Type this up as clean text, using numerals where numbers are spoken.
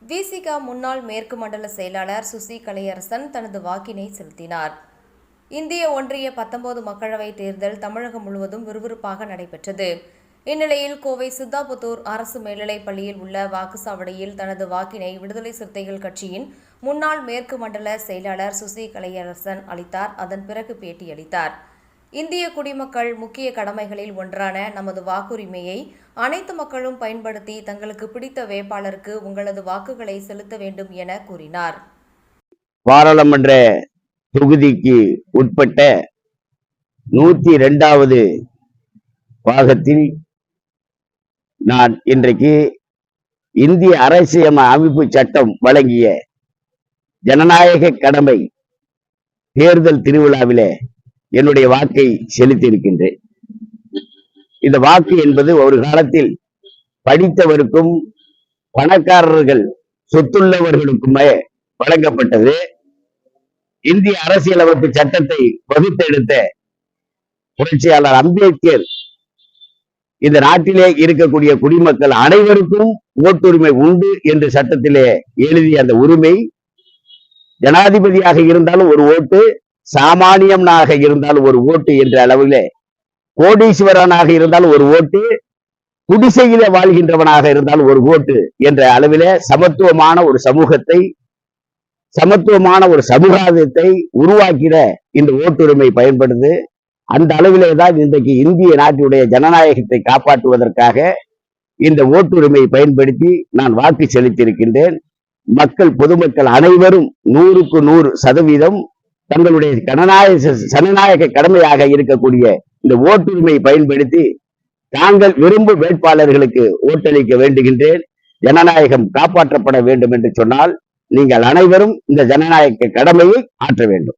விசிக முன்னாள் மேற்கு மண்டல செயலாளர் சுசி கலையரசன் தனது வாக்கினை செலுத்தினார். இந்திய ஒன்றிய 19 மக்களவைத் தேர்தல் தமிழகம் முழுவதும் விறுவிறுப்பாக நடைபெற்றது. இந்நிலையில் கோவை சித்தாபுத்தூர் அரசு மேல்நிலைப் பள்ளியில் உள்ள வாக்குச்சாவடியில் தனது வாக்கினை விடுதலை சிறுத்தைகள் கட்சியின் முன்னாள் மேற்கு மண்டல செயலாளர் சுசி கலையரசன் அளித்தார். அதன் பிறகு பேட்டியளித்தார். இந்திய குடிமக்கள் முக்கிய கடமைகளில் ஒன்றான நமது வாக்குரிமையை அனைத்து மக்களும் பயன்படுத்தி தங்களுக்கு பிடித்த வேட்பாளருக்கு உங்களது வாக்குகளை செலுத்த வேண்டும் என கூறினார். பாராளுமன்ற தொகுதிக்கு உட்பட்ட 102வது பாகத்தில் நான் இன்றைக்கு இந்திய அரசியல் அமைப்பு சட்டம் வழங்கிய ஜனநாயக கடமை தேர்தல் திருவிழாவிலே என்னுடைய வாக்கை செலுத்தியிருக்கின்றேன். இந்த வாக்கு என்பது ஒரு காலத்தில் படித்தவருக்கும் பணக்காரர்கள் சொத்துள்ளவர்களுக்குமே வழங்கப்பட்டது. இந்திய அரசியலமைப்பு சட்டத்தை வகுத்தெடுத்த புரட்சியாளர் அம்பேத்கர் இந்த நாட்டிலே இருக்கக்கூடிய குடிமக்கள் அனைவருக்கும் ஓட்டுரிமை உண்டு என்று சட்டத்திலே எழுதிய அந்த உரிமை ஜனாதிபதியாக இருந்தாலும் ஒரு ஓட்டு, சாமானியனாக இருந்தாலும் ஒரு ஓட்டு என்ற அளவிலே, கோடீஸ்வரனாக இருந்தாலும் ஒரு ஓட்டு, குடிசையில வாழ்கின்றவனாக இருந்தாலும் ஒரு ஓட்டு என்ற அளவிலே சமத்துவமான ஒரு சமூகத்தை, சமத்துவமான ஒரு சமூகத்தை உருவாக்கிட இந்த ஓட்டுரிமை பயன்படுது. அந்த அளவிலே தான் இன்றைக்கு இந்திய நாட்டுடைய ஜனநாயகத்தை காப்பாற்றுவதற்காக இந்த ஓட்டுரிமையை பயன்படுத்தி நான் வாக்கு செலுத்தியிருக்கின்றேன். மக்கள், பொதுமக்கள் அனைவரும் 100க்கு 100% தங்களுடைய ஜனநாயக கடமையாக இருக்கக்கூடிய இந்த ஓட்டுரிமையை பயன்படுத்தி தாங்கள் விரும்பும் வேட்பாளர்களுக்கு ஓட்டளிக்க வேண்டுகின்றேன். ஜனநாயகம் காப்பாற்றப்பட வேண்டும் என்று சொன்னால் நீங்கள் அனைவரும் இந்த ஜனநாயக கடமையை ஆற்ற வேண்டும்.